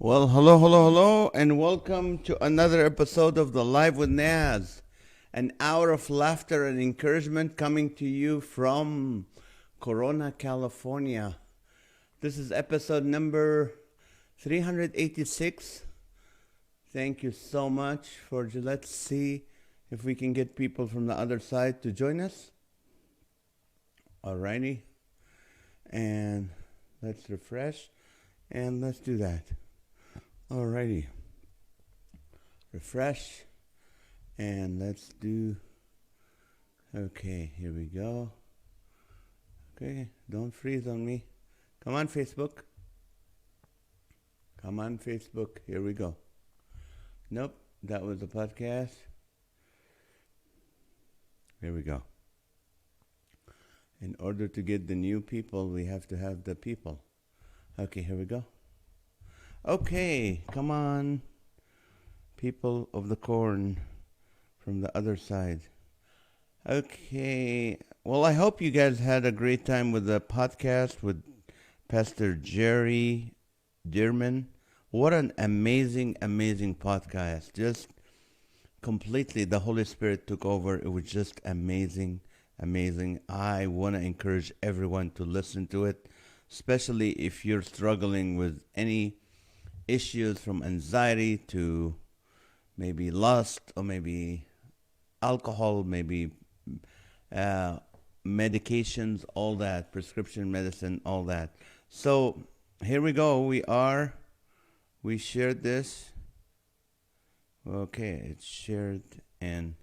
Well, hello, hello, hello, and welcome to another episode of the Live with NAZ. An hour of laughter and encouragement coming to you from Corona, California. This is episode number 386. Thank you so much let's see if we can get people from the other side to join us. Alrighty. And let's refresh and let's do that. Alrighty. Refresh. And let's do... Okay, here we go. Okay, don't freeze on me. Come on, Facebook. Come on, Facebook. Here we go. Nope, that was the podcast. Here we go. In order to get the new people, we have to have the people. Okay, here we go. Okay, come on, people of the corn from the other side. Okay, well, I hope you guys had a great time with the podcast with Pastor Jerry Dearman. What an amazing, amazing podcast. Just completely, the Holy Spirit took over. It was just amazing, amazing. I want to encourage everyone to listen to it, especially if you're struggling with any issues from anxiety to maybe lust or maybe alcohol, maybe medications, all that, prescription medicine, all that. So here we go. We shared this. Okay, it's shared. And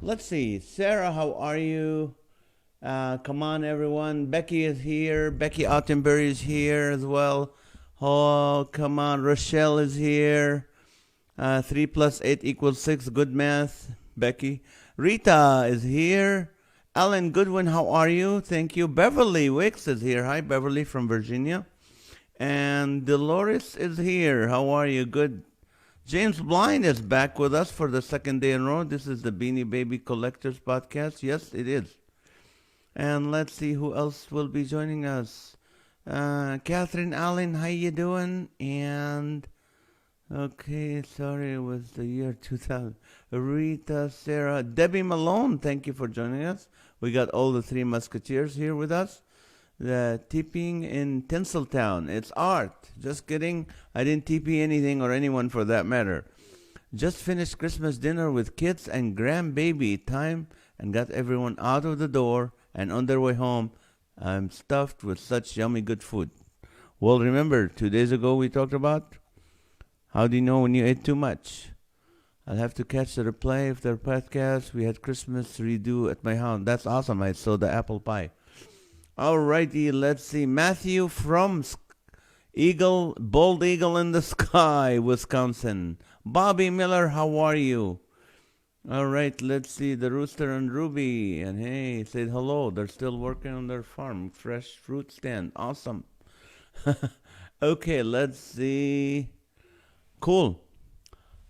let's see. Sarah, how are you? Come on, everyone. Becky is here. Becky Ottenberry is here as well. Oh, come on. Rochelle is here. 3 plus 8 equals 6. Good math, Becky. Rita is here. Alan Goodwin, how are you? Thank you. Beverly Wicks is here. Hi, Beverly from Virginia. And Dolores is here. How are you? Good. James Blind is back with us for the second day in a row. This is the Beanie Baby Collectors podcast. Yes, it is. And let's see who else will be joining us. Catherine Allen, how you doing? And okay, sorry, it was the year 2000. Rita, Sarah, Debbie Malone, thank you for joining us. We got all the three musketeers here with us. The tipping in Tinseltown. It's art. Just kidding. I didn't TP anything or anyone for that matter. Just finished Christmas dinner with kids and grandbaby time and got everyone out of the door and on their way home. I'm stuffed with such yummy good food. Well, remember, 2 days ago we talked about how do you know when you ate too much? I'll have to catch the replay of their podcast. We had Christmas redo at my house. That's awesome. I saw the apple pie. Alrighty, let's see. Matthew from Bald Eagle in the Sky, Wisconsin. Bobby Miller, how are you? All right, let's see. The Rooster and Ruby. And hey, said hello. They're still working on their farm. Fresh fruit stand. Awesome. Okay, let's see. Cool.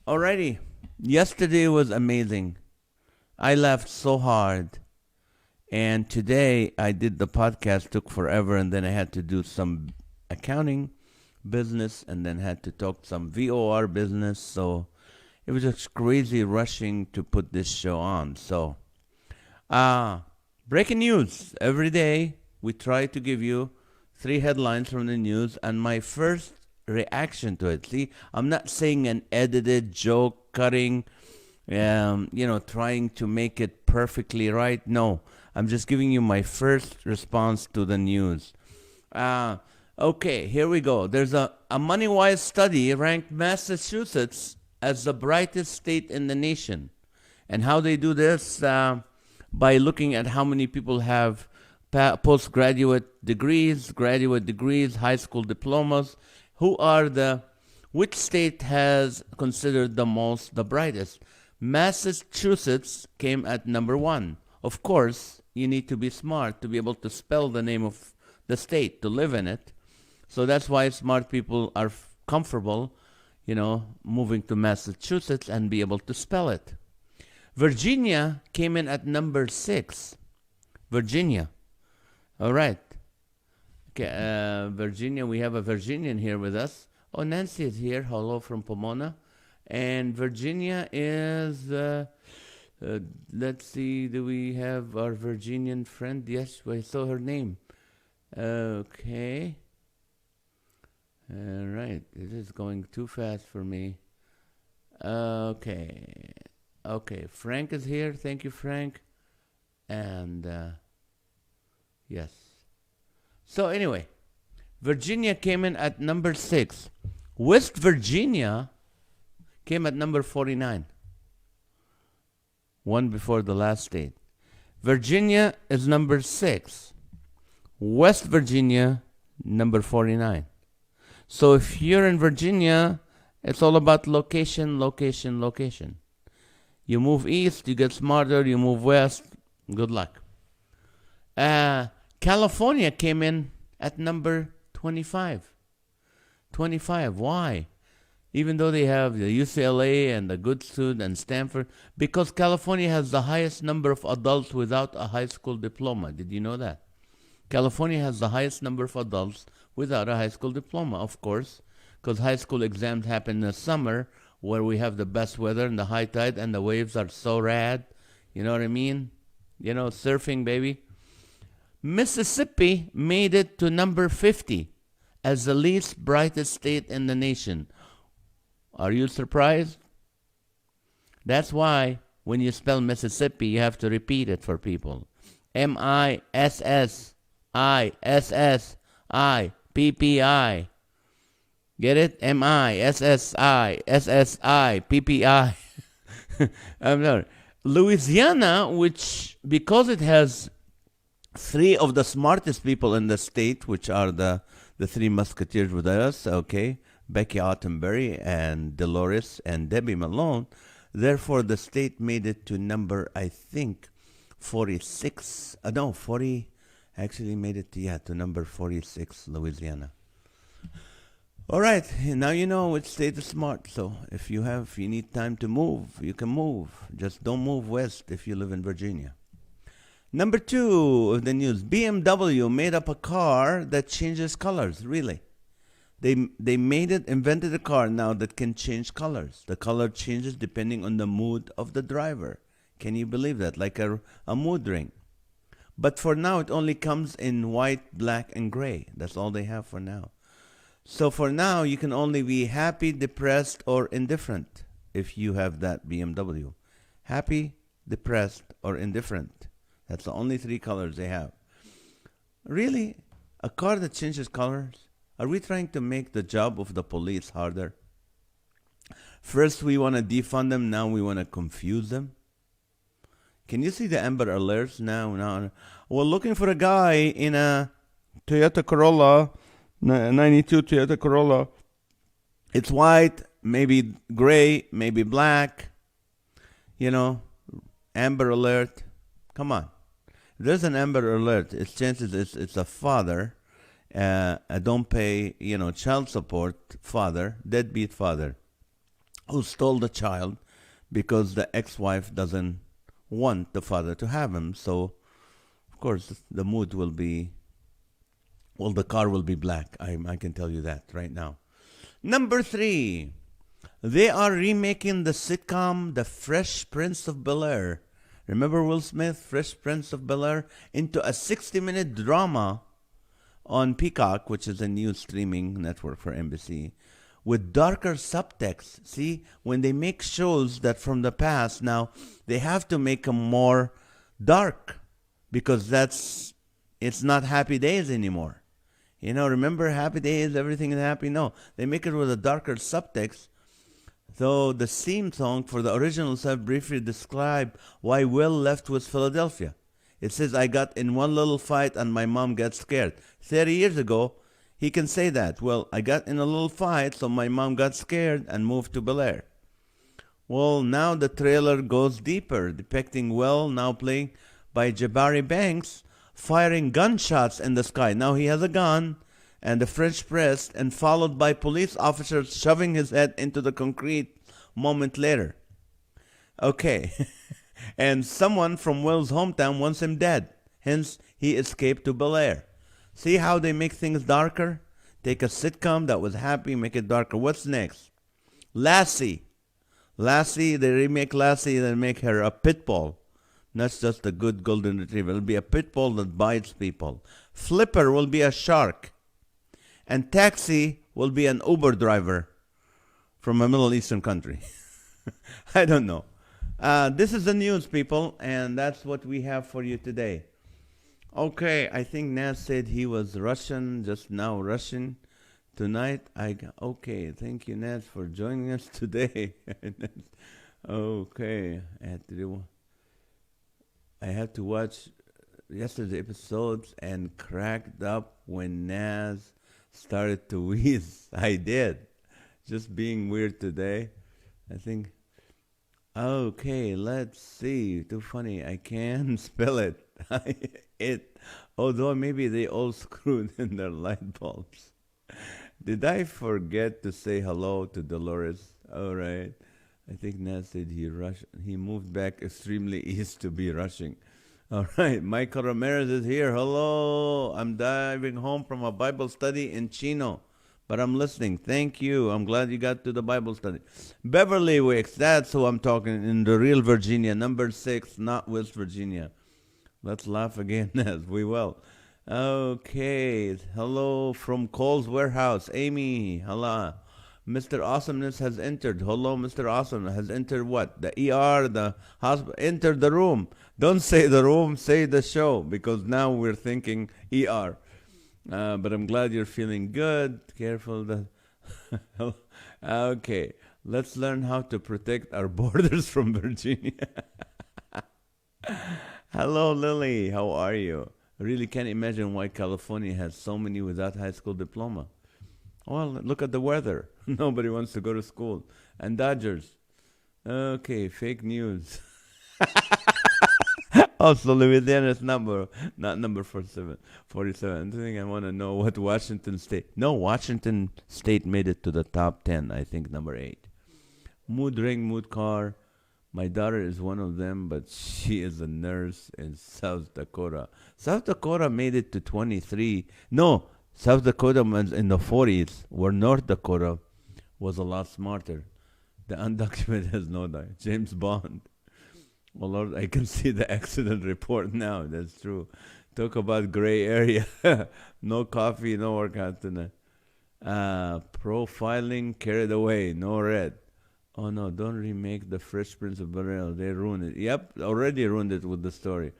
Alrighty. Yesterday was amazing. I laughed so hard. And today I did the podcast, took forever, and then I had to do some accounting business and then had to talk some VOR business. So it was just crazy rushing to put this show on. So, breaking news. Every day we try to give you 3 headlines from the news and my first reaction to it. See, I'm not saying an edited joke, cutting, trying to make it perfectly right. No, I'm just giving you my first response to the news. Okay, here we go. There's a MoneyWise study ranked Massachusetts as the brightest state in the nation. And how they do this? By looking at how many people have postgraduate degrees, graduate degrees, high school diplomas. Which state has considered the brightest? Massachusetts came at number 1. Of course, you need to be smart to be able to spell the name of the state, to live in it. So that's why smart people are comfortable, moving to Massachusetts and be able to spell it. Virginia came in at number 6. Virginia. All right. Okay, Virginia, we have a Virginian here with us. Oh, Nancy is here. Hello from Pomona. And Virginia is, let's see, do we have our Virginian friend? Yes, I saw her name. Okay. All right. This is going too fast for me. Okay. Okay. Frank is here. Thank you, Frank. And, yes. So, anyway, Virginia came in at number 6. West Virginia came at number 49. One before the last state. Virginia is number 6. West Virginia, number 49. So if you're in Virginia, it's all about location, location, location. You move east, you get smarter. You move west, good luck. California came in at number 25. 25. Why? Even though they have the UCLA and the good student and Stanford, because California has the highest number of adults without a high school diploma. Did you know that? California has the highest number of adults without a high school diploma, of course, because high school exams happen in the summer where we have the best weather and the high tide and the waves are so rad. You know what I mean? You know, surfing, baby. Mississippi made it to number 50 as the least brightest state in the nation. Are you surprised? That's why when you spell Mississippi, you have to repeat it for people. Mississippi. Get it? Mississippi. I'm sorry. Louisiana, which, because it has 3 of the smartest people in the state, which are the 3 musketeers with us, okay? Becky Ottenberry and Dolores and Debbie Malone. Therefore, the state made it to number, I think, 46. 40. Actually made it to number 46, Louisiana. All right, now you know which state is smart. So if you need time to move, you can move. Just don't move west if you live in Virginia. Number 2 of the news, BMW made up a car that changes colors, really. They invented a car now that can change colors. The color changes depending on the mood of the driver. Can you believe that? Like a mood ring. But for now, it only comes in white, black, and gray. That's all they have for now. So for now, you can only be happy, depressed, or indifferent if you have that BMW. Happy, depressed, or indifferent. That's the only 3 colors they have. Really? A car that changes colors? Are we trying to make the job of the police harder? First, we want to defund them. Now we want to confuse them. Can you see the Amber Alerts now? We're looking for a guy in a Toyota Corolla, 92 Toyota Corolla. It's white, maybe gray, maybe black. You know, Amber Alert. Come on. If there's an Amber Alert, it's chances it's a father. Don't pay, child support father, deadbeat father, who stole the child because the ex-wife doesn't want the father to have him. So, of course, the mood will be, the car will be black. I can tell you that right now. Number 3, they are remaking the sitcom The Fresh Prince of Bel-Air. Remember Will Smith, Fresh Prince of Bel-Air? Into a 60-minute drama on Peacock, which is a new streaming network for NBC, with darker subtext. See, when they make shows that from the past, now they have to make them more dark because it's not Happy Days anymore. Remember Happy Days, everything is happy? No, they make it with a darker subtext. So the theme song for the original sub briefly described why Will left with Philadelphia. It says, I got in one little fight and my mom got scared. 30 years ago, he can say that. Well, I got in a little fight, so my mom got scared and moved to Bel-Air. Well, now the trailer goes deeper, depicting Will, now played by Jabari Banks, firing gunshots in the sky. Now he has a gun and the French press, and followed by police officers shoving his head into the concrete moment later. Okay. And someone from Will's hometown wants him dead. Hence, he escaped to Bel-Air. See how they make things darker? Take a sitcom that was happy, make it darker. What's next? Lassie. Lassie, they remake Lassie, they make her a pit bull. Not just a good golden retriever. It'll be a pit bull that bites people. Flipper will be a shark. And Taxi will be an Uber driver from a Middle Eastern country. I don't know. This is the news, people, and that's what we have for you today. Okay, I think Naz said he was Russian, just now Russian. Tonight, okay, thank you, Naz, for joining us today. Okay, I had to watch yesterday's episodes and cracked up when Naz started to wheeze. I did. Just being weird today. I think, okay, let's see. Too funny. I can spell it. Although maybe they all screwed in their light bulbs. Did I forget to say hello to Dolores? All right. I think Naz said he moved back extremely east to be rushing. All right. Michael Ramirez is here. Hello. I'm driving home from a Bible study in Chino, but I'm listening. Thank you. I'm glad you got to the Bible study. Beverly Wicks, that's who I'm talking in the real Virginia, number 6, not West Virginia. Let's laugh again as we will. Okay. Hello from Cole's Warehouse. Amy. Hello. Mr. Awesomeness has entered. Hello, Mr. Awesome has entered what? The ER, the hospital. Enter the room. Don't say the room, say the show, because now we're thinking ER. But I'm glad you're feeling good. Careful. Okay. Let's learn how to protect our borders from Virginia. Hello, Lily. How are you? I really can't imagine why California has so many without high school diploma. Well, look at the weather. Nobody wants to go to school. And Dodgers. Okay, fake news. Also, Louisiana's number, not number 47. I think I want to know what Washington State. No, Washington State made it to the top 10. I think number 8. Mood ring, mood car. My daughter is one of them, but she is a nurse in South Dakota. South Dakota made it to 23. No, South Dakota was in the 40s, where North Dakota was a lot smarter. The undocumented has no doubt. James Bond. Well, Lord, I can see the accident report now. That's true. Talk about gray area. No coffee, no workout tonight. Profiling carried away. No red. Oh, no, don't remake the Fresh Prince of Bel-Air. They ruined it. Yep, already ruined it with the story.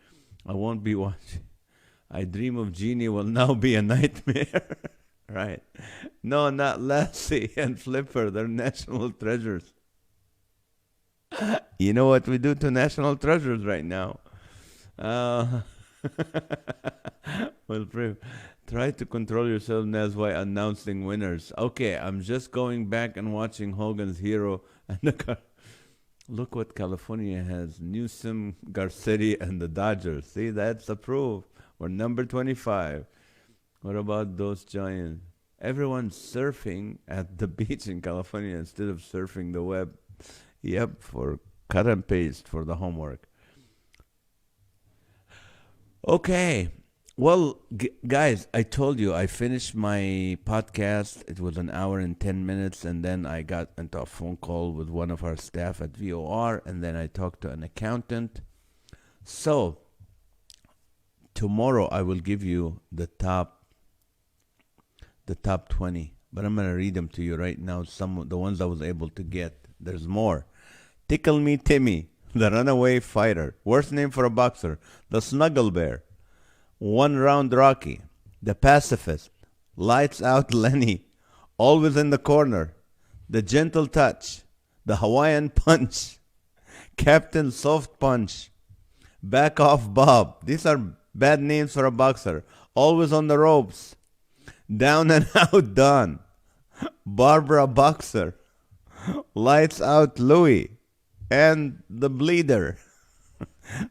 I won't be watching. I dream of Genie will now be a nightmare. Right. No, not Lassie and Flipper. They're national treasures. You know what we do to national treasures right now? Well, try to control yourself, Naz, while announcing winners. Okay, I'm just going back and watching Hogan's Hero and the car. Look what California has. Newsom, Garcetti, and the Dodgers. See, that's approved. We're number 25. What about those giants? Everyone's surfing at the beach in California instead of surfing the web. Yep, for cut and paste for the homework. Okay. Well, guys, I told you I finished my podcast. It was an hour and 10 minutes, and then I got into a phone call with one of our staff at VOR, and then I talked to an accountant. So, tomorrow I will give you the top 20, but I'm going to read them to you right now, some of the ones I was able to get. There's more. Tickle Me Timmy, the runaway fighter. Worst name for a boxer. The Snuggle Bear. One Round Rocky. The Pacifist. Lights Out Lenny. Always in the Corner. The Gentle Touch. The Hawaiian Punch. Captain Soft Punch. Back Off Bob. These are bad names for a boxer. Always on the Ropes. Down and Out Don. Barbara Boxer. Lights Out Louie. And The Bleeder.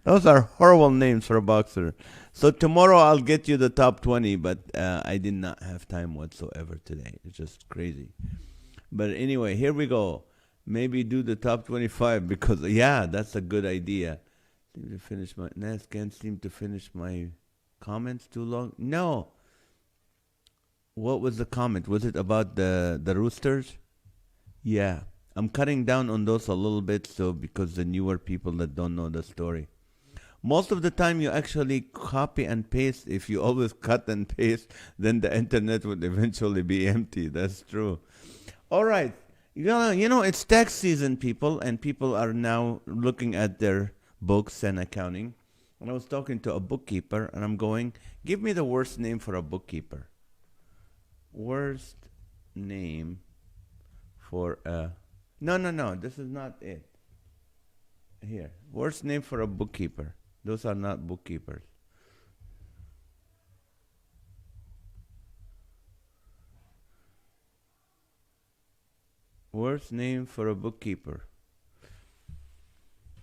Those are horrible names for a boxer. So tomorrow I'll get you the top 20, but I did not have time whatsoever today. It's just crazy. But anyway, here we go. Maybe do the top 25 because, yeah, that's a good idea. Naz can't seem to finish my comments too long. No. What was the comment? Was it about the roosters? Yeah. I'm cutting down on those a little bit so because the newer people that don't know the story. Most of the time you actually copy and paste. If you always cut and paste, then the internet would eventually be empty. That's true. All right. It's tax season, people, and people are now looking at their books and accounting. And I was talking to a bookkeeper, and I'm going, give me the worst name for a bookkeeper. Worst name for a. No, no, no. This is not it. Here. Worst name for a bookkeeper. Those are not bookkeepers. Worst name for a bookkeeper.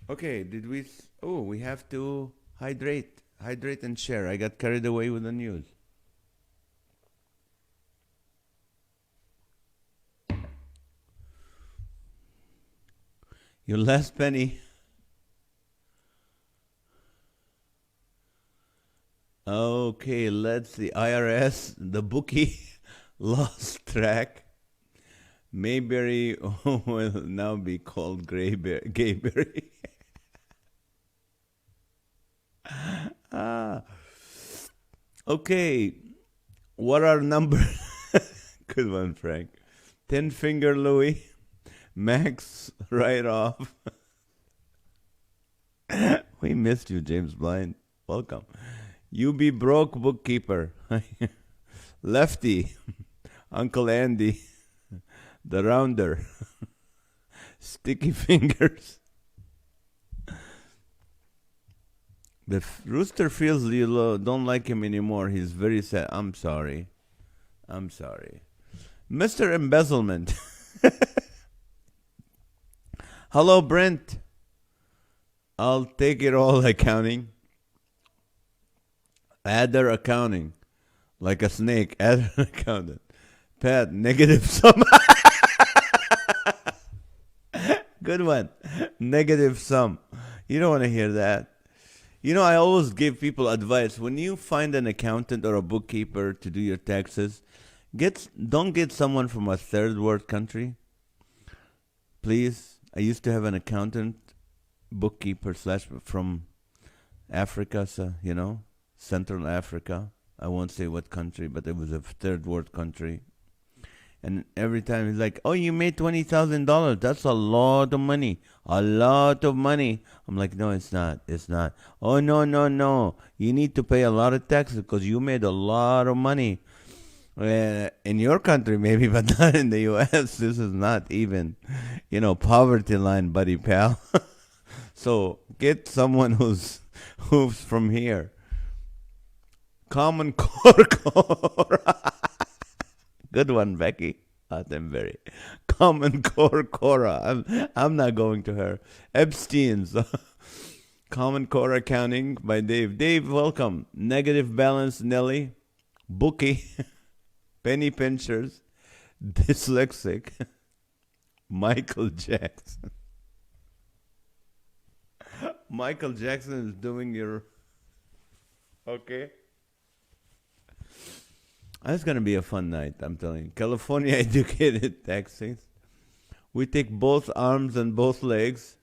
Okay, did we? Oh, we have to hydrate. Hydrate and share. I got carried away with the news. Your last penny. Okay, let's see. IRS, the bookie, lost track. Mayberry will now be called Gayberry. ah. Okay, what are numbers? Good one, Frank. 10 Finger Louie, Max right off. We missed you, James Blind. Welcome. You be broke bookkeeper. Lefty, Uncle Andy, the rounder, sticky fingers. The rooster feels you don't like him anymore. He's very sad. I'm sorry. I'm sorry. Mr. Embezzlement. Hello, Brent. I'll take it all accounting. Adder accounting. Like a snake. Adder accountant. Pat, negative sum. Good one. Negative sum. You don't want to hear that. I always give people advice. When you find an accountant or a bookkeeper to do your taxes, don't get someone from a third world country. Please. I used to have an accountant, bookkeeper / from Africa, so, Central Africa. I won't say what country, but it was a third world country. And every time he's like, oh, you made $20,000. That's a lot of money. A lot of money. I'm like, no, it's not. It's not. Oh, no, no, no. You need to pay a lot of taxes because you made a lot of money. In your country, maybe, but not in the U.S. This is not even, poverty line, buddy, pal. So get someone who's from here. Common Core. Good one, Becky. Attenberry. Common Core Cora. I'm not going to her. Epstein's. Common Core Accounting by Dave. Dave, welcome. Negative Balance Nelly. Bookie. Penny Pinchers. Dyslexic. Michael Jackson. Michael Jackson is doing your... Okay. That's going to be a fun night, I'm telling you. California educated taxis. We take both arms and both legs.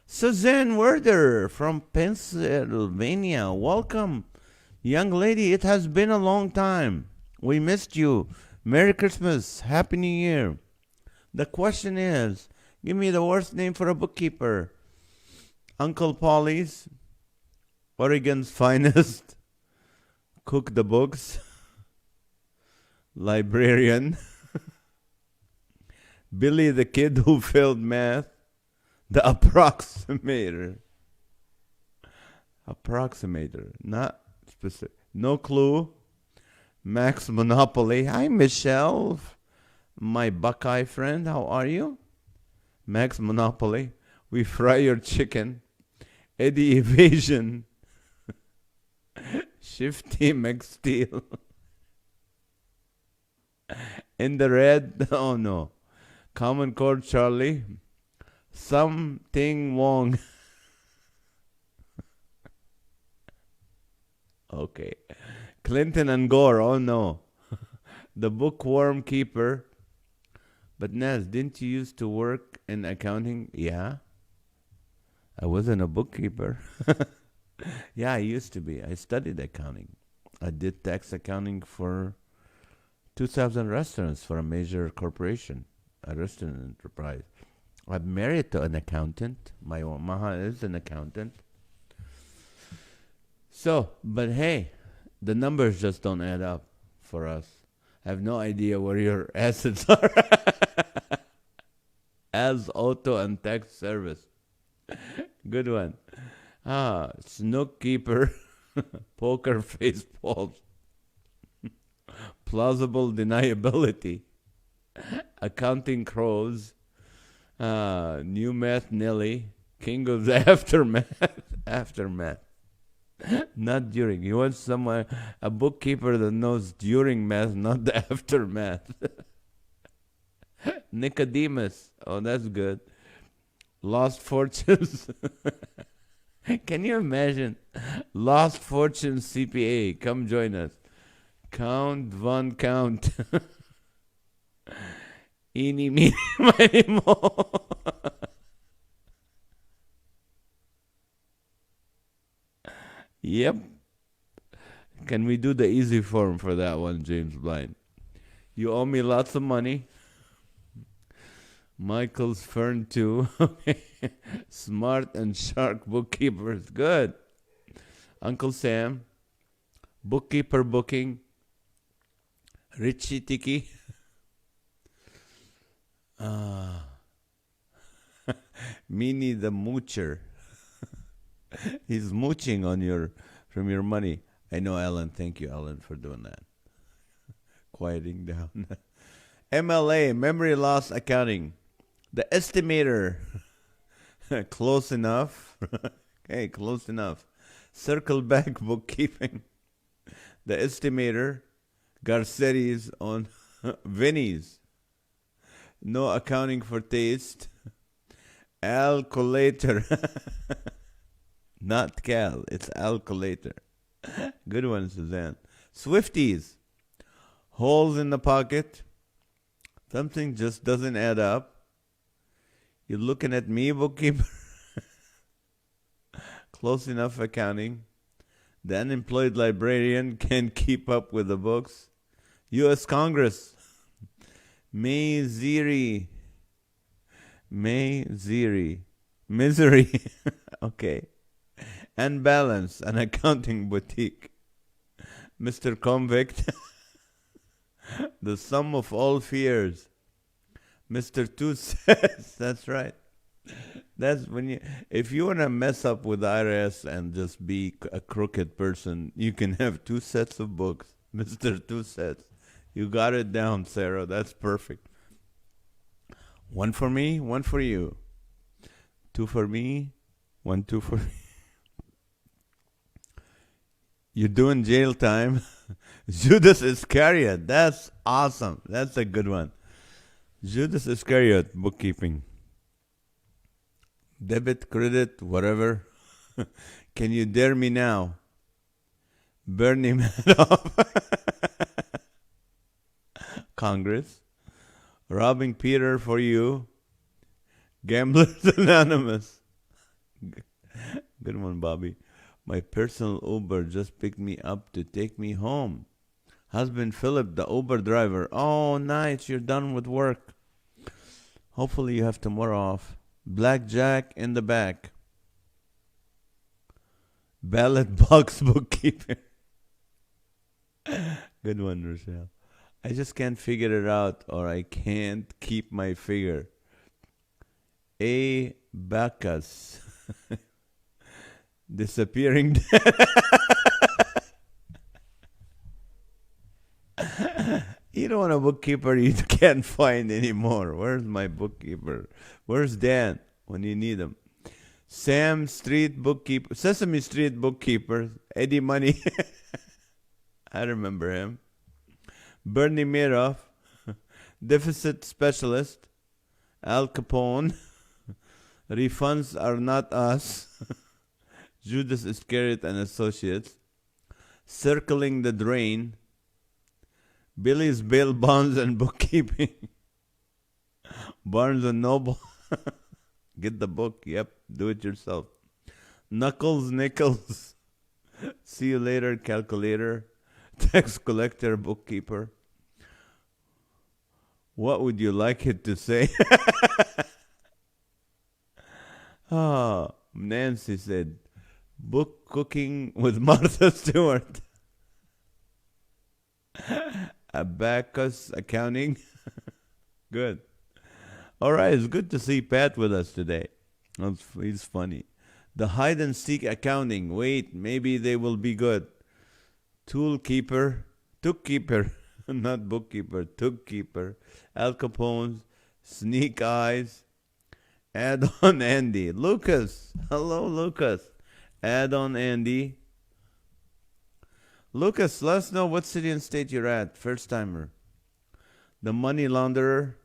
Suzanne Werder from Pennsylvania. Welcome, young lady. It has been a long time. We missed you. Merry Christmas. Happy New Year. The question is, give me the worst name for a bookkeeper. Uncle Polly's, Oregon's finest, cook the books, librarian, Billy the kid who failed math, the approximator, not specific, no clue, Max Monopoly. Hi, Michelle, my Buckeye friend. How are you? Max Monopoly. We fry your chicken. Eddie Evasion. Shifty McSteel. In the red. Oh no. Common Core Charlie. Something Wong. Okay. Clinton and Gore. Oh no. The bookworm keeper. But Naz, didn't you used to work in accounting? Yeah, I wasn't a bookkeeper. Yeah, I used to be. I studied accounting. I did tax accounting for 2,000 restaurants for a major corporation, a restaurant enterprise. I'm married to an accountant. My maha is an accountant. So, but hey, the numbers just don't add up for us. I have no idea where your assets are as auto and tax service. Good one. Snook keeper, poker face balls, plausible deniability, accounting crows, new math Nelly, king of the aftermath. Not during. He wants someone, a bookkeeper that knows during math, not the aftermath. Nicodemus. Oh, that's good. Lost fortunes. Can you imagine? Lost fortunes CPA. Come join us. Count Von Count. Eeny, meeny, miny, mo. Yep. Can we do the easy form for that one, James Blind? You owe me lots of money. Michael's Fern too. Smart and shark bookkeepers. Good. Uncle Sam. Bookkeeper booking. Richie Tiki. Meanie the moocher. He's mooching on from your money. I know, Alan. Thank you, Alan, for doing that. Quieting down. MLA, memory loss accounting. The estimator. Close enough. Okay, close enough. Circle back bookkeeping. The estimator. Garcetti's on Vinny's. No accounting for taste. Alcolator. Not Cal, it's alcolator. Good one, Suzanne. Swifties. Holes in the pocket. Something just doesn't add up. You're looking at me, bookkeeper. Close enough accounting. The unemployed librarian can't keep up with the books. U.S. Congress. Misery. Misery. Okay. And balance, an accounting boutique. Mr. Convict. The sum of all fears. Mr. Two says, that's right. That's when if you want to mess up with the IRS and just be a crooked person, you can have 2 sets of books. Mr. Two sets. You got it down, Sarah. That's perfect. 1 for me, 1 for you. 2 for me, 1, 2 for me. You're doing jail time. Judas Iscariot. That's awesome. That's a good one. Judas Iscariot, bookkeeping. Debit, credit, whatever. Can you dare me now? Bernie Madoff. Congress. Robbing Peter for you. Gamblers Anonymous. Good one, Bobby. My personal Uber just picked me up to take me home. Husband Philip, the Uber driver. Oh, nice. You're done with work. Hopefully you have tomorrow off. Blackjack in the back. Ballot box bookkeeper. Good one, Rochelle. I just can't figure it out, or I can't keep my figure. A Bacchus. Disappearing dead. You don't want a bookkeeper you can't find anymore. Where's my bookkeeper? Where's Dan when you need him? Sesame Street bookkeeper, Eddie Money. I remember him. Bernie Madoff, deficit specialist, Al Capone. Refunds are not us. Judas Iscariot and Associates. Circling the drain. Billy's Bail Bonds and Bookkeeping. Barnes and Noble. Get the book. Yep. Do it yourself. Knuckles Nichols. See you later, calculator. Tax collector, bookkeeper. What would you like it to say? Oh, Nancy said, book cooking with Martha Stewart. Abacus accounting. Good. All right, it's good to see Pat with us today. He's funny. The hide and seek accounting. Wait, maybe they will be good. Toolkeeper, tookkeeper, not bookkeeper, tookkeeper. Al Capone's, Sneak Eyes, Add on Andy. Lucas, hello Lucas. Add on Andy. Lucas, let us know what city and state you're at. First timer. The money launderer.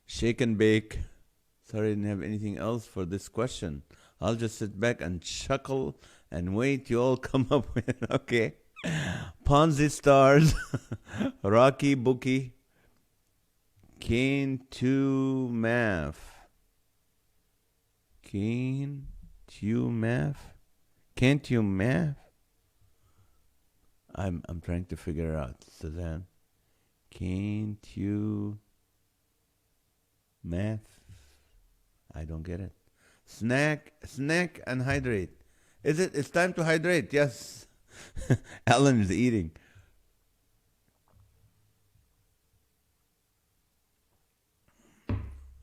Shake and bake. Sorry, I didn't have anything else for this question. I'll just sit back and chuckle and wait. You all come up with it. Okay. Ponzi stars. Rocky bookie. Kane to math. Kane to math. Can't you math? I'm trying to figure it out, Suzanne. Can't you math? I don't get it. Snack and hydrate. It's time to hydrate? Yes. Alan is eating.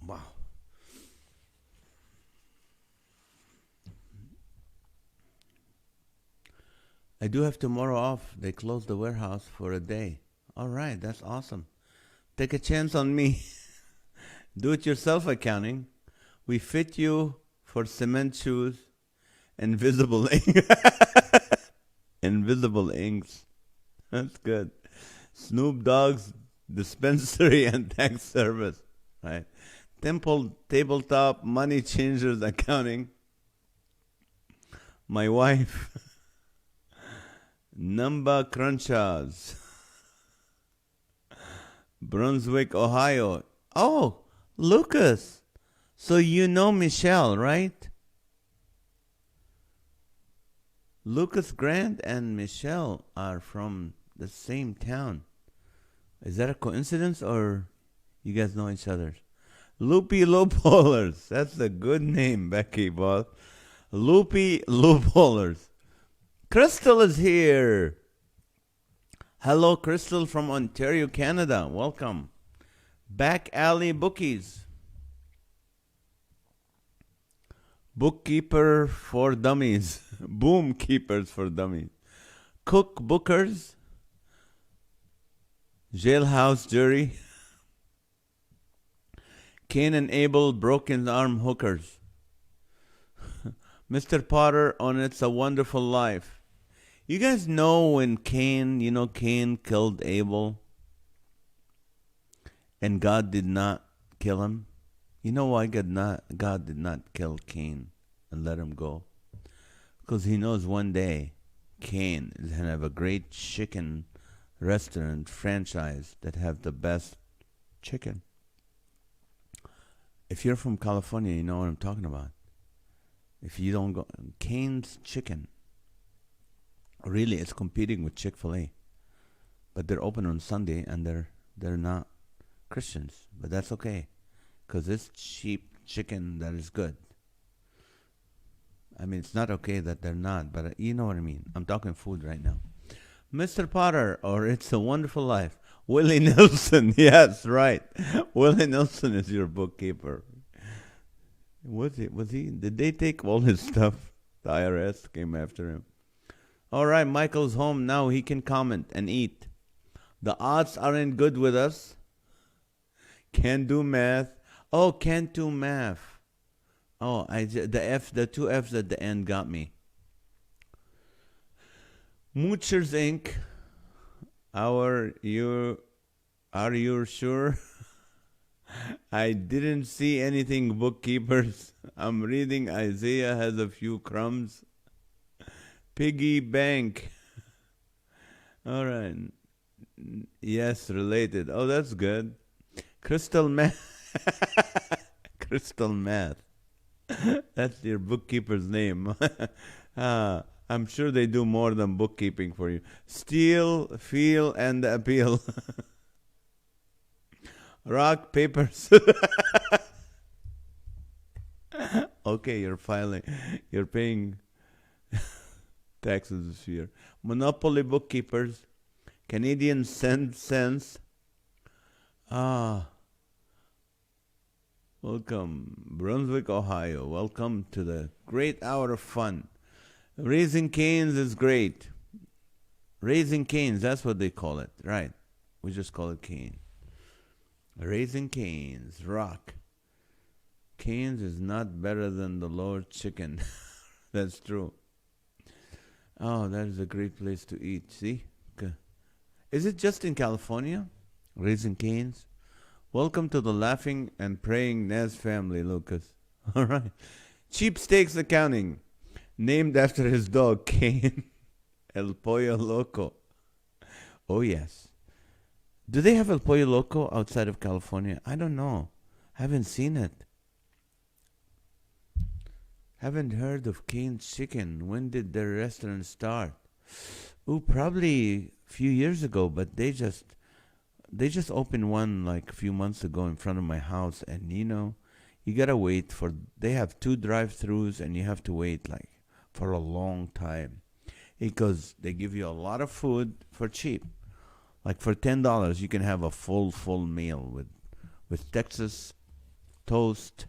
Wow. I do have tomorrow off. They closed the warehouse for a day. All right, that's awesome. Take a chance on me. Do-it-yourself accounting. We fit you for cement shoes, invisible ink. Invisible inks. That's good. Snoop Dogg's dispensary and tax service. Right. Tabletop money changers accounting. My wife. Number Crunchers. Brunswick, Ohio. Oh, Lucas. So you know Michelle, right? Lucas Grant and Michelle are from the same town. Is that a coincidence or you guys know each other? Loopy Loopholers. That's a good name, Becky, boss. Loopy Loopholers. Crystal is here. Hello, Crystal from Ontario, Canada. Welcome. Back Alley Bookies. Bookkeeper for Dummies. Boom Keepers for Dummies. Cook Bookers. Jailhouse Jury. Cain and Abel Broken Arm Hookers. Mr. Potter on It's a Wonderful Life. You guys know when Cain killed Abel and God did not kill him? You know why God did not kill Cain and let him go? Because he knows one day Cain is going to have a great chicken restaurant franchise that have the best chicken. If you're from California, you know what I'm talking about. If you don't go, Cane's Chicken. Really, it's competing with Chick-fil-A. But they're open on Sunday and they're not Christians. But that's okay. Because it's cheap chicken that is good. I mean, it's not okay that they're not. But you know what I mean. I'm talking food right now. Mr. Potter or It's a Wonderful Life. Willie Nelson. Yes, right. Willie Nelson is your bookkeeper. Was he? Did they take all his stuff? The IRS came after him. All right, Michael's home now. He can comment and eat. The odds aren't good with us. Can't do math. Oh, can't do math. Oh, the two F's at the end got me. Moochers Inc. Are you sure? I didn't see anything, bookkeepers. I'm reading Isaiah has a few crumbs. Piggy bank. All right. Yes, related. Oh, that's good. Crystal Math. Crystal Math. That's your bookkeeper's name. I'm sure they do more than bookkeeping for you. Steal, feel, and appeal. Rock, paper, scissors. Okay, you're filing. You're paying taxes this year. Monopoly bookkeepers. Canadian cent cents. Ah, welcome, Brunswick, Ohio. Welcome to the great hour of fun. Raising Canes is great. Raising Canes, that's what they call it, right? We just call it cane. Raising Canes, rock. Canes is not better than the Lord Chicken. That's true. Oh, that is a great place to eat. See? Is it just in California? Raising Canes? Welcome to the laughing and praying NAZ family, Lucas. All right. Cheap Steaks Accounting. Named after his dog, Cane. El Pollo Loco. Oh, yes. Do they have El Pollo Loco outside of California? I don't know. Haven't seen it. Haven't heard of Cane's Chicken. When did their restaurant start? Oh, probably a few years ago, but they just opened one like a few months ago in front of my house, and you gotta wait for. They have 2 drive-throughs, and you have to wait like for a long time because they give you a lot of food for cheap. Like for $10, you can have a full meal with Texas toast,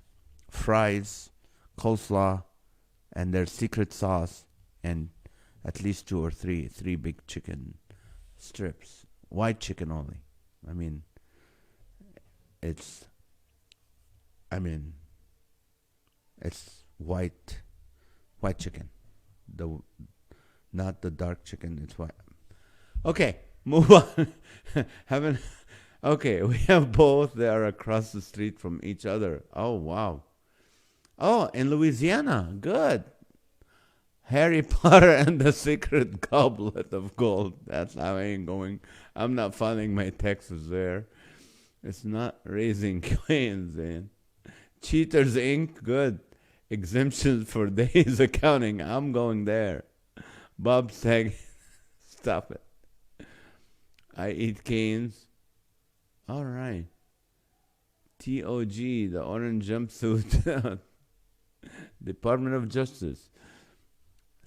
fries, coleslaw, and their secret sauce, and at least 2 or 3 big chicken strips, white chicken only. It's white chicken, not the dark chicken. It's white. Okay, move on. Haven't. Okay, we have both. They are across the street from each other. Oh wow. Oh, in Louisiana. Good. Harry Potter and the Secret Goblet of Gold. That's how I ain't going. I'm not filing my taxes there. It's not Raising Cane's, man. Cheaters Inc. Good. Exemptions for days accounting. I'm going there. Bob Sag. Stop it. I eat canes. All right. TOG, the orange jumpsuit. Department of Justice.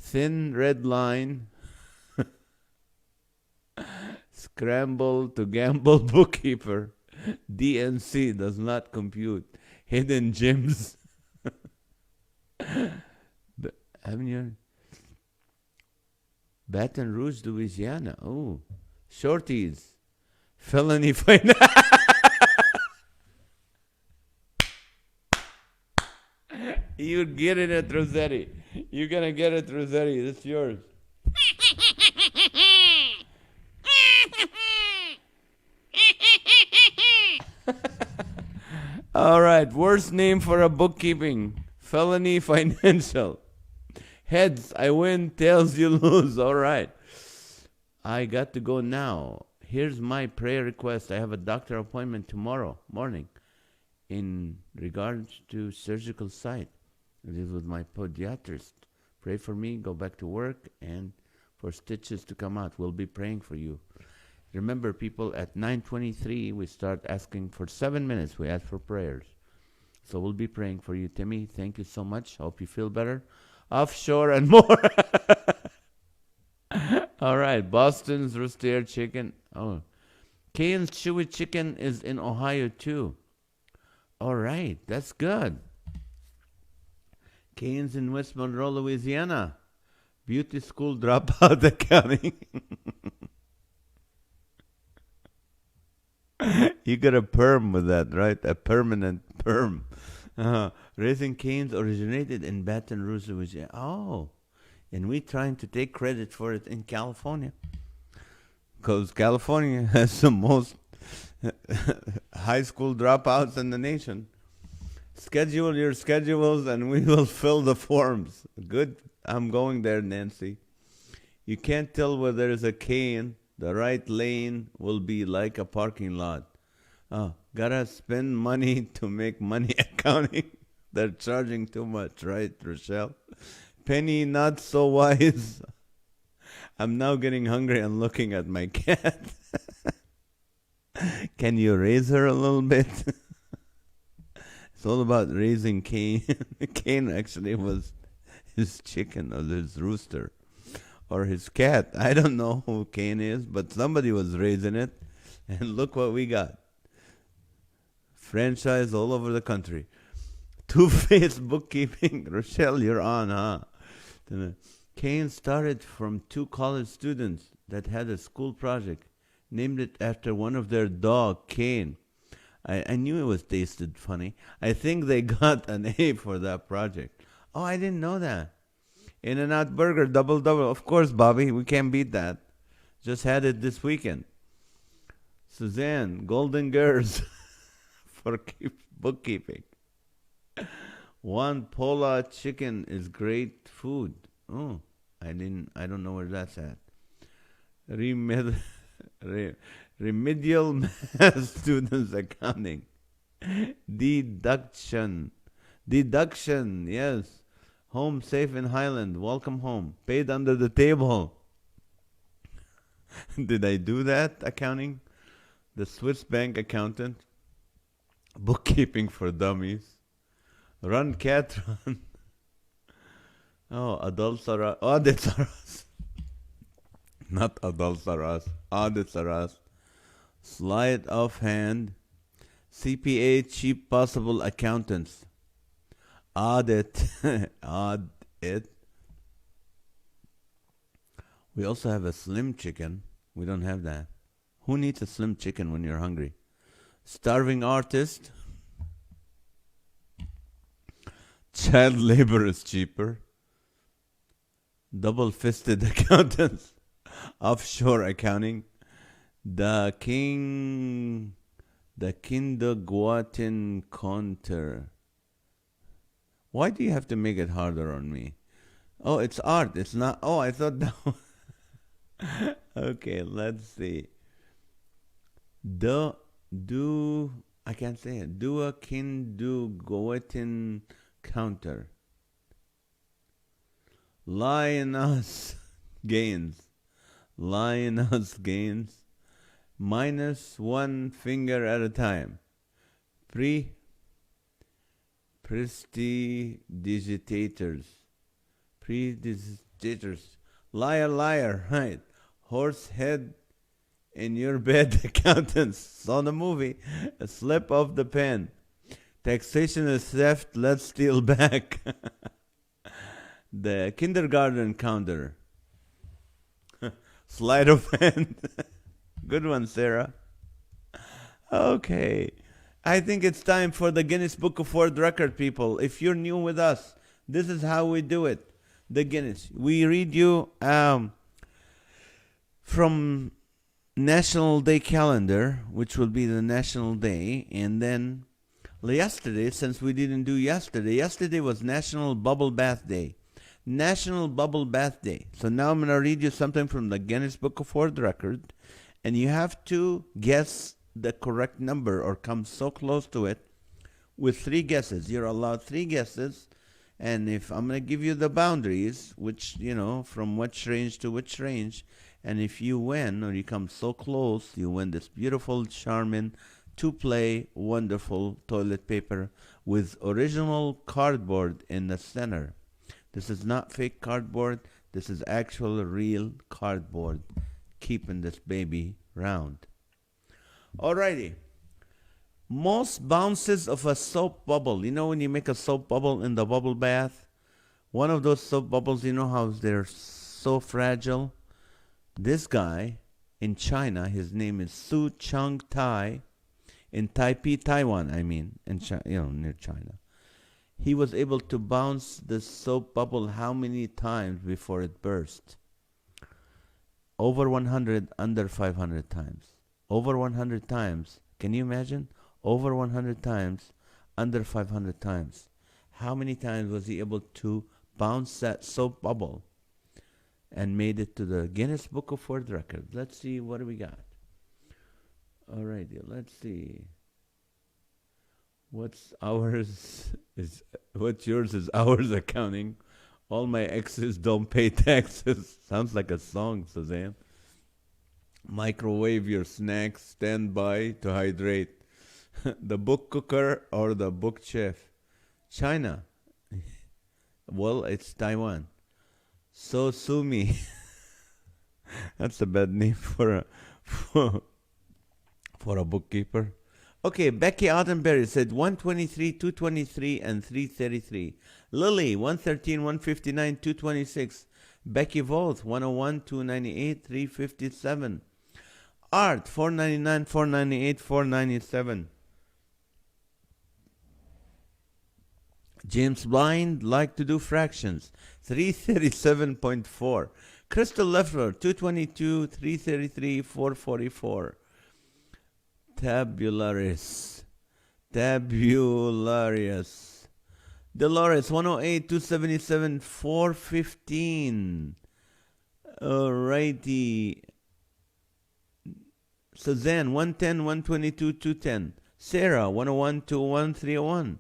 Thin red line. Scramble to gamble bookkeeper. DNC does not compute. Hidden gems. Haven't you? Baton Rouge, Louisiana. Oh. Shorties. Felony finance. You're getting it, Rossetti. You're going to get it, Rossetti. It's yours. All right. Worst name for a bookkeeping. Felony financial. Heads, I win. Tails, you lose. All right. I got to go now. Here's my prayer request. I have a doctor appointment tomorrow morning in regards to surgical site. It is with my podiatrist. Pray for me, go back to work, and for stitches to come out. We'll be praying for you. Remember, people, at 9:23, we start asking for 7 minutes. We ask for prayers. So we'll be praying for you, Timmy. Thank you so much. Hope you feel better. Offshore and more. All right. Boston's Rooster Chicken. Oh. Cane's Chewy Chicken is in Ohio, too. All right. That's good. Cane's in West Monroe, Louisiana. Beauty school dropout accounting. You got a perm with that, right? A permanent perm. Raising Cane's originated in Baton Rouge, Louisiana. Oh, and we trying to take credit for it in California. Because California has the most high school dropouts in the nation. Schedule your schedules and we will fill the forms. Good. I'm going there, Nancy. You can't tell where there is a cane The right lane will be like a parking lot. Oh, gotta spend money to make money accounting. They're charging too much, right, Rochelle? Penny, not so wise. I'm now getting hungry and looking at my cat. Can you raise her a little bit? It's all about raising Cain. Cain actually was his chicken or his rooster or his cat. I don't know who Cain is, but somebody was raising it. And look what we got. Franchise all over the country. Two-faced bookkeeping. Rochelle, you're on, huh? Cain started from two college students that had a school project, named it after one of their dog, Cain. I knew it was tasted funny. I think they got an A for that project. Oh, I didn't know that. In-N-Out Burger, double. Of course, Bobby, we can't beat that. Just had it this weekend. Suzanne, Golden Girls for bookkeeping. One Pola chicken is great food. Oh, I don't know where that's at. Remedial math students accounting. Deduction, yes. Home safe in Highland. Welcome home. Paid under the table. Did I do that accounting? The Swiss bank accountant. Bookkeeping for dummies. Run cat run. Oh, adults are us. Audits are us. Not adults are us. Audits are us. Sleight of hand. CPA, cheap possible accountants. Audit. Audit. We also have a slim chicken. We don't have that. Who needs a slim chicken when you're hungry? Starving artist. Child labor is cheaper. Double-fisted accountants. Offshore accounting. The Kindergarten Konter. Why do you have to make it harder on me? Oh, it's art. It's not. Oh, I thought that was... Okay, let's see. I can't say it. Kindergarten counter. Lioness gains. Minus one finger at a time. Prestidigitators. Liar, right. Horse head in your bed accountants. Saw the movie. A slip of the pen. Taxation is theft. Let's steal back. The kindergarten counter. Sleight of hand. Good one, Sarah. Okay. I think it's time for the Guinness Book of World Record, people. If you're new with us, this is how we do it. The Guinness. We read you from National Day calendar, which will be the National Day, and then yesterday, since we didn't do yesterday was National Bubble Bath Day. National Bubble Bath Day. So now I'm going to read you something from the Guinness Book of World Record, and you have to guess the correct number or come so close to it with 3 guesses. You're allowed 3 guesses, and if I'm going to give you the boundaries, which, from which range to which range, and if you win or you come so close, you win this beautiful, charming, 2-play, wonderful toilet paper with original cardboard in the center. This is not fake cardboard. This is actual real cardboard, keeping this baby round. Alrighty. Most bounces of a soap bubble. You know when you make a soap bubble in the bubble bath? One of those soap bubbles, you know how they're so fragile? This guy in China, his name is Su Chang Tai, in Taipei, Taiwan, near China. He was able to bounce the soap bubble how many times before it burst? Over 100, under 500 times. Over 100 times. Can you imagine? Over 100 times, under 500 times. How many times was he able to bounce that soap bubble? and made it to the Guinness Book of World Records. Let's see what do we got. Alrighty, let's see. What's ours is what's yours is ours accounting. All my exes don't pay taxes. Sounds like a song, Suzanne. Microwave your snacks, stand by to hydrate. The book cooker or the book chef? China. Well, it's Taiwan. So sue me. That's a bad name for a bookkeeper. Okay, Becky Ottenberry said 123, 223, and 333. Lily, 113, 159, 226. Becky Voth, 101, 298, 357. Art, 499, 498, 497. James Blind, like to do fractions, 337.4. Crystal Leffler, 222, 333, 444. Tabularius. Dolores, 108, 277, 415. Alrighty. Suzanne, 110, 122, 210. Sarah, 101, 201, 301.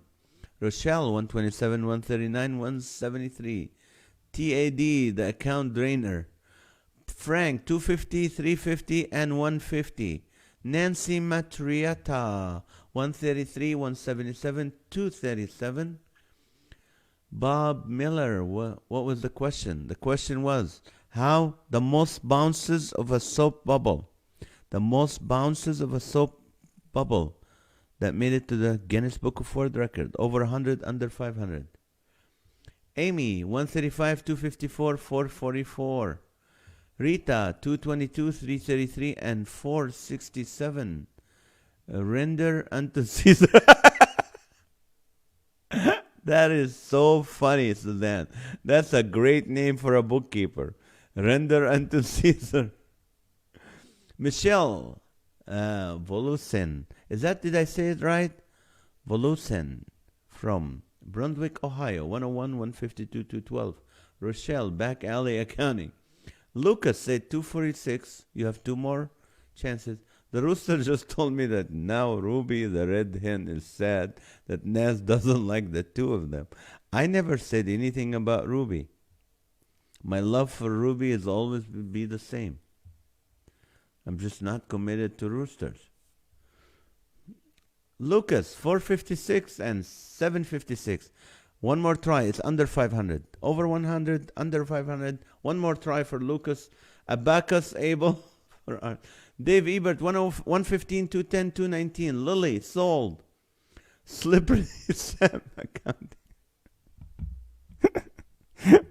Rochelle, 127, 139, 173. TAD, the account drainer. Frank, 250, 350, and 150. Nancy Matriata, 133, 177, 237. Bob Miller, what was the question? The question was, how the most bounces of a soap bubble. The most bounces of a soap bubble that made it to the Guinness Book of World Record. Over 100, under 500. Amy, 135, 254, 444. Rita, 222, 333, and 467. Render unto Caesar. That is so funny, Suzanne. That's a great name for a bookkeeper. Render unto Caesar. Michelle Volusen. Did I say it right? Volusen from Brunswick, Ohio. 101, 152, 212. Rochelle, Back Alley Accounting. Lucas said 246. You have two more chances. The rooster just told me that now Ruby the red hen is sad that NAZ doesn't like the two of them. I never said anything about Ruby. My love for Ruby has always be the same. I'm just not committed to roosters. Lucas, 456 and 756. One more try. It's under 500. Over 100, under 500. One more try for Lucas. Abacus, Abel. Dave Ebert, 115, 210, 219. Lily, sold. Slippery Sam accounting.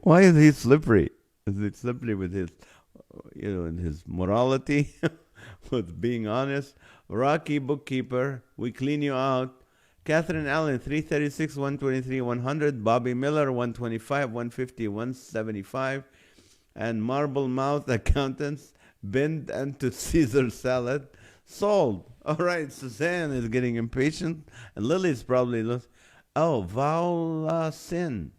Why is he slippery? Is it slippery with his, in his morality? With being honest? Rocky Bookkeeper, we clean you out. Catherine Allen, 336, 123, 100. Bobby Miller, 125, 150, 175. And Marble Mouth Accountants, bend unto Caesar salad. Sold. All right, Suzanne is getting impatient. And Lily's probably oh, Vaulasin.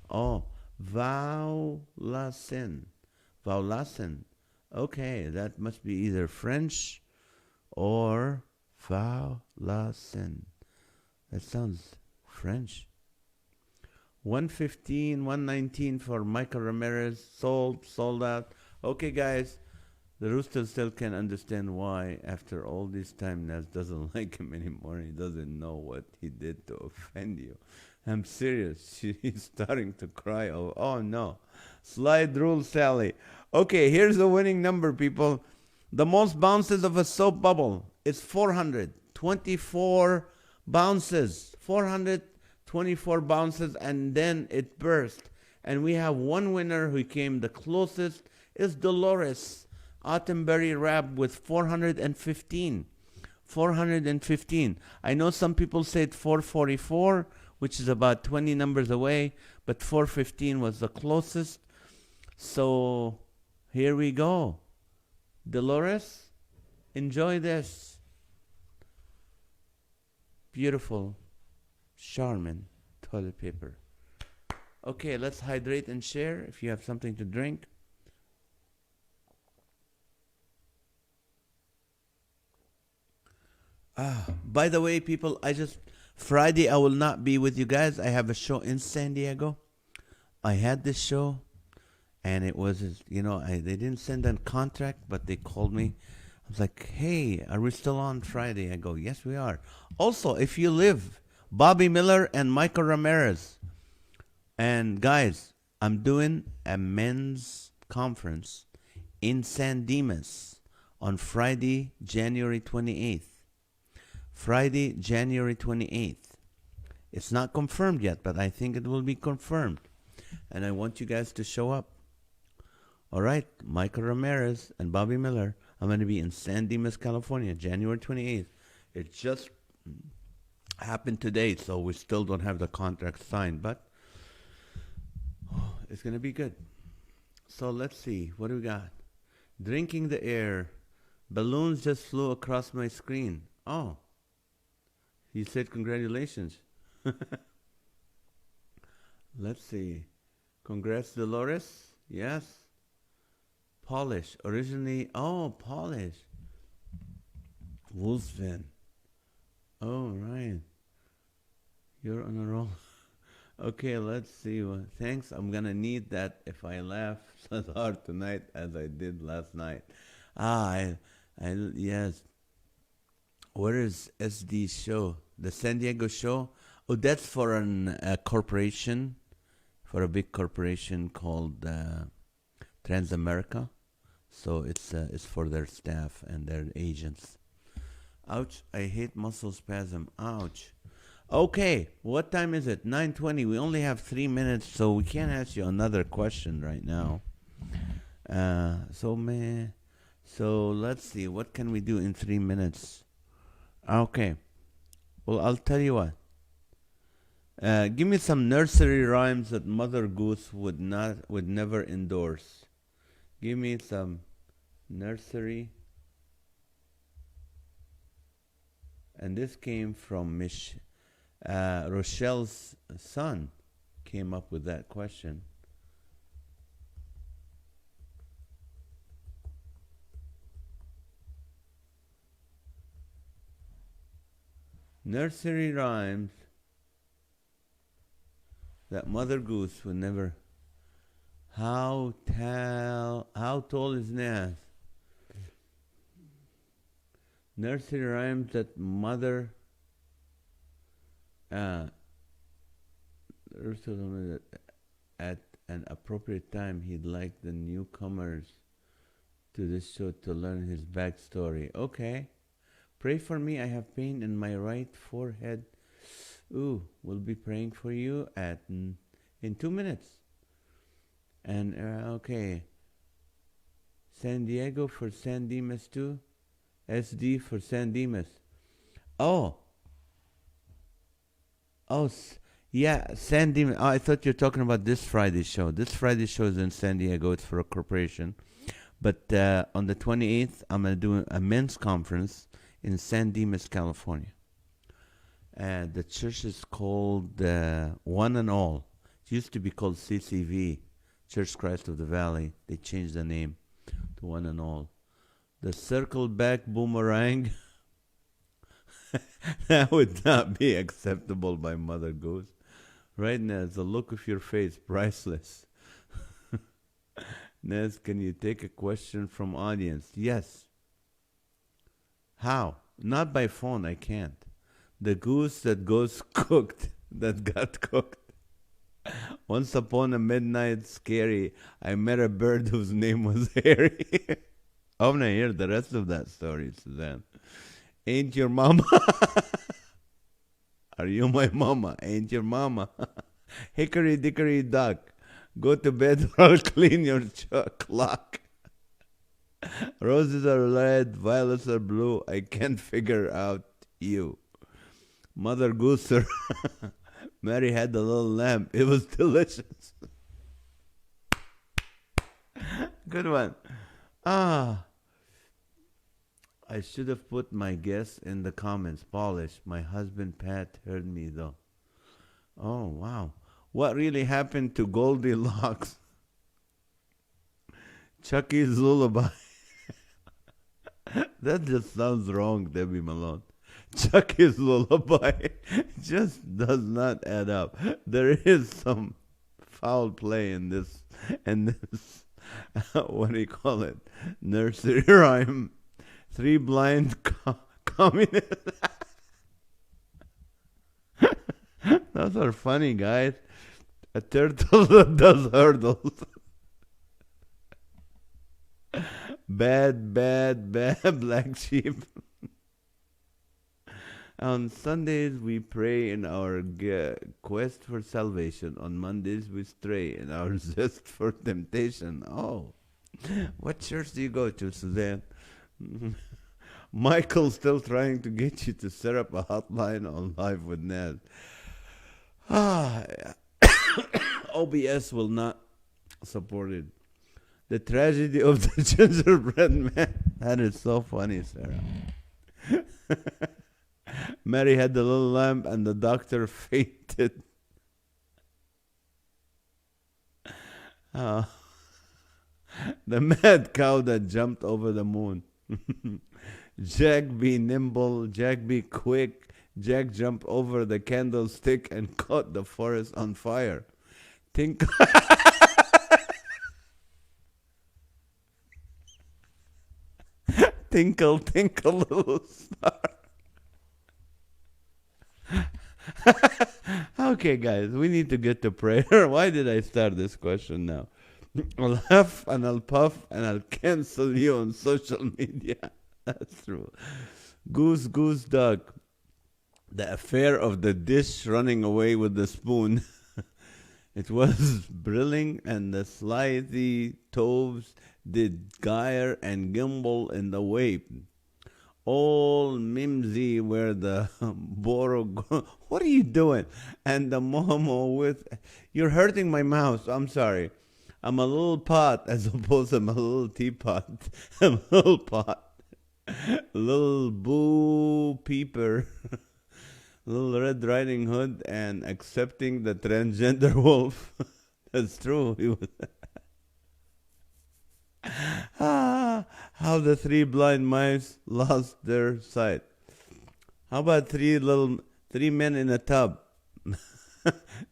Oh, Vaulasin. Vaulasin. Okay, that must be either French or Vaulasin. That sounds French. 115, 119 for Michael Ramirez. Sold out. Okay, guys. The rooster still can't understand why, after all this time, NAZ doesn't like him anymore. He doesn't know what he did to offend you. I'm serious. He's starting to cry. Oh no. Slide rule, Sally. Okay, here's the winning number, people. The most bounces of a soap bubble is 424 bounces. 424 bounces, and then it burst. And we have one winner who came the closest. Is Dolores Ottenberry Rab with 415. 415. I know some people said 444, which is about 20 numbers away, but 415 was the closest. So here we go. Dolores, enjoy this. Beautiful Charmin toilet paper. Okay, let's hydrate and share if you have something to drink. By the way, people, Friday I will not be with you guys. I have a show in San Diego. I had this show, and it was, they didn't send a contract, but they called me. I was like, hey, are we still on Friday? I go, yes, we are. Also, if you live, Bobby Miller and Michael Ramirez. And guys, I'm doing a men's conference in San Dimas on Friday, January 28th. Friday, January 28th. It's not confirmed yet, but I think it will be confirmed. And I want you guys to show up. All right, Michael Ramirez and Bobby Miller. I'm going to be in San Dimas, California, January 28th. It just happened today, so we still don't have the contract signed, but it's going to be good. So let's see. What do we got? Drinking the air. Balloons just flew across my screen. Oh. You said congratulations. Let's see. Congrats, Dolores. Yes. Polish. Originally, Polish. Wolfsvin. Oh, right. You're on a roll. Okay, let's see. Thanks. I'm going to need that if I laugh as hard tonight as I did last night. Yes. Where is SD show? The San Diego show? Oh, that's for a corporation, for a big corporation called Transamerica. So it's for their staff and their agents. Ouch! I hate muscle spasm. Ouch. Okay, what time is it? 9:20. We only have 3 minutes, so we can't ask you another question right now. So let's see. What can we do in 3 minutes? Okay. Well, I'll tell you what. Give me some nursery rhymes that Mother Goose would never endorse. Give me some nursery. And this came from Rochelle's son came up with that question. Nursery rhymes that Mother Goose would never. How tall is NAZ? Nursery rhymes that Mother at an appropriate time he'd like the newcomers to this show to learn his backstory. Okay. Pray for me, I have pain in my right forehead. Ooh, we'll be praying for you in 2 minutes. And okay. San Diego for San Dimas too. SD for San Dimas. Yeah, San Dimas. Oh, I thought you were talking about this Friday show. This Friday show is in San Diego. It's for a corporation. But on the 28th, I'm going to do a men's conference in San Dimas, California. The church is called One and All. It used to be called CCV, Church Christ of the Valley. They changed the name to One and All. The circle back boomerang. That would not be acceptable by Mother Goose. Right, Nez? The look of your face, priceless. Nez, can you take a question from audience? Yes. How? Not by phone, I can't. The goose that goes cooked, that got cooked. Once upon a midnight scary, I met a bird whose name was Harry. I want to hear the rest of that story, Suzanne. Ain't your mama? Are you my mama? Ain't your mama? Hickory dickory dock. Go to bed or I'll clean your clock. Roses are red, violets are blue. I can't figure out you. Mother Gooser. Mary had the little lamb. It was delicious. Good one. I should have put my guess in the comments. Polish. My husband Pat heard me though. Oh, wow. What really happened to Goldilocks? Chucky's Lullaby. That just sounds wrong, Debbie Malone. Chucky's lullaby just does not add up. There is some foul play in this what do you call it? Nursery rhyme. Three blind communists. Those are funny, guys. A turtle that does hurdles. Bad, bad, bad black sheep. On Sundays, we pray in our quest for salvation. On Mondays, we stray in our zest for temptation. Oh, what church do you go to, Suzanne? Michael's still trying to get you to set up a hotline on Live with NAZ. Ah, OBS will not support it. The tragedy of the gingerbread man. That is so funny, Sarah. Mary had the little lamp and the doctor fainted. Uh, the mad cow that jumped over the moon. Jack be nimble, Jack be quick. Jack jumped over the candlestick and caught the forest on fire. Tinkle, tinkle, tinkle, little star. Okay, guys, we need to get to prayer. Why did I start this question now? I'll huff and I'll puff and I'll cancel you on social media. That's true. Goose, goose, duck. The affair of the dish running away with the spoon. It was brilling, and the slithy toves did gyre and gimble in the wave. All mimsy were the boro. What are you doing? And the momo with. You're hurting my mouth. I'm sorry. I'm a little pot as opposed to a little teapot. I'm a little pot. Little boo peeper. Little Red Riding Hood and accepting the transgender wolf. That's true. He was how the three blind mice lost their sight. How about three men in a tub?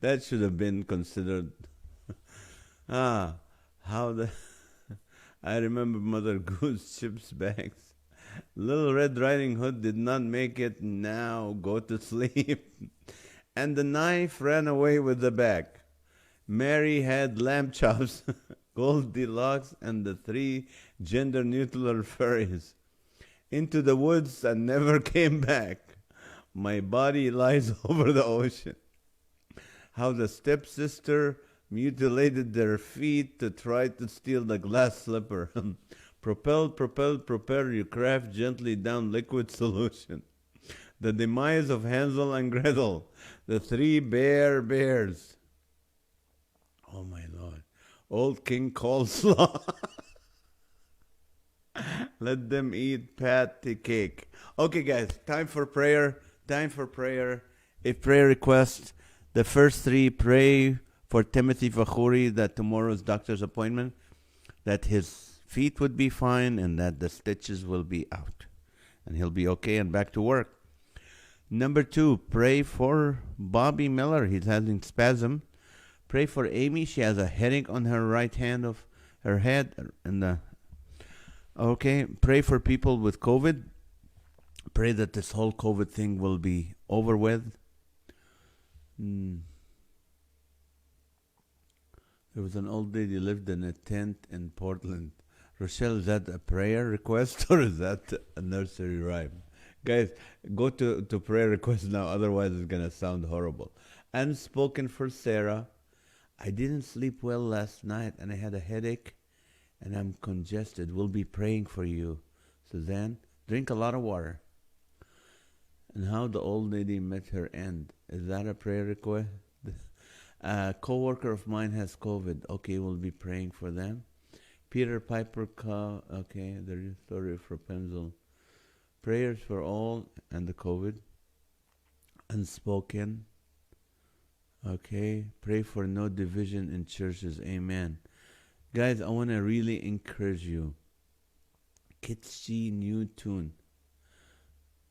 That should have been considered. How the I remember Mother Goose chips bags. Little Red Riding Hood did not make it. Now go to sleep. And the knife ran away with the bag. Mary had lamb chops, Goldilocks, and the three gender-neutral fairies into the woods and never came back. My body lies over the ocean. How the stepsister mutilated their feet to try to steal the glass slipper. Propel, propel, propel your craft gently down liquid solution. The demise of Hansel and Gretel. The three bears. Oh my Lord. Old King Coleslaw. Let them eat patty cake. Okay, guys, time for prayer. Time for prayer. A prayer request. The first three, pray for Timothy Fakhuri that tomorrow's doctor's appointment, that his feet would be fine and that the stitches will be out and he'll be okay and back to work. Number two, pray for Bobby Miller. He's having spasm. Pray for Amy. She has a headache on her right hand of her head. Okay, pray for people with COVID. Pray that this whole COVID thing will be over with. There was an old lady lived in a tent in Portland. Rochelle, is that a prayer request or is that a nursery rhyme? Guys, go to prayer request now, otherwise it's going to sound horrible. Unspoken for Sarah. I didn't sleep well last night and I had a headache and I'm congested. We'll be praying for you. Suzanne, drink a lot of water. And how the old lady met her end. Is that a prayer request? A co-worker of mine has COVID. Okay, we'll be praying for them. Peter Piper, okay, the story of Rapunzel. Prayers for all and the COVID. Unspoken. Okay, pray for no division in churches. Amen. Guys, I want to really encourage you. Kitschy new tune.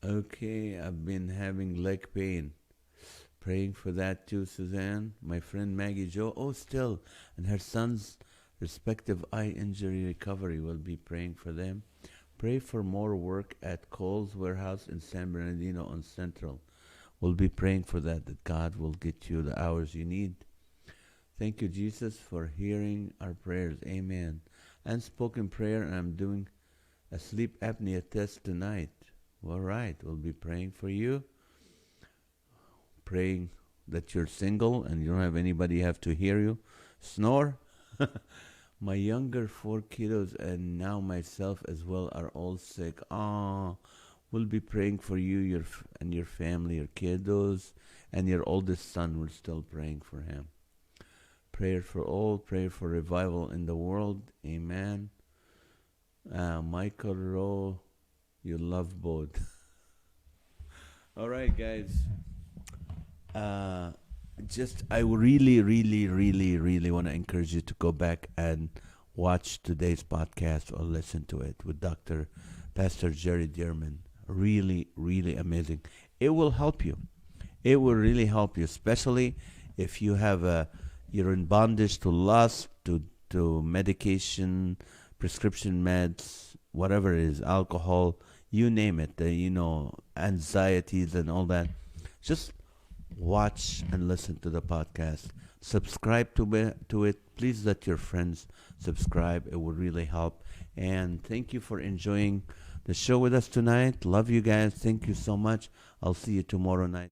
Okay, I've been having leg pain. Praying for that too, Suzanne. My friend Maggie Jo, oh, still, and her son's respective eye injury recovery. Will be praying for them. Pray for more work at Cole's warehouse in San Bernardino on Central. We'll be praying for that, that God will get you the hours you need. Thank you, Jesus, for hearing our prayers. Amen. Unspoken prayer, and I'm doing a sleep apnea test tonight. All right, we'll be praying for you. Praying that you're single and you don't have anybody have to hear you snore. My younger 4 kiddos and now myself as well are all sick. Ah, we'll be praying for you, and your family, your kiddos, and your oldest son. We're still praying for him. Prayer for all. Prayer for revival in the world. Amen. Michael Rowe, you love both. All right, guys. uh, just I really, really, really, really want to encourage you to go back and watch today's podcast or listen to it with Dr. Pastor Jerry Dearman. Really, really amazing. It will help you. It will really help you, especially if you have you're in bondage to lust, to medication, prescription meds, whatever it is, alcohol, you name it, anxieties and all that. Just watch and listen to the podcast. Subscribe to it. Please let your friends subscribe. It would really help. And thank you for enjoying the show with us tonight. Love you guys. Thank you so much. I'll see you tomorrow night.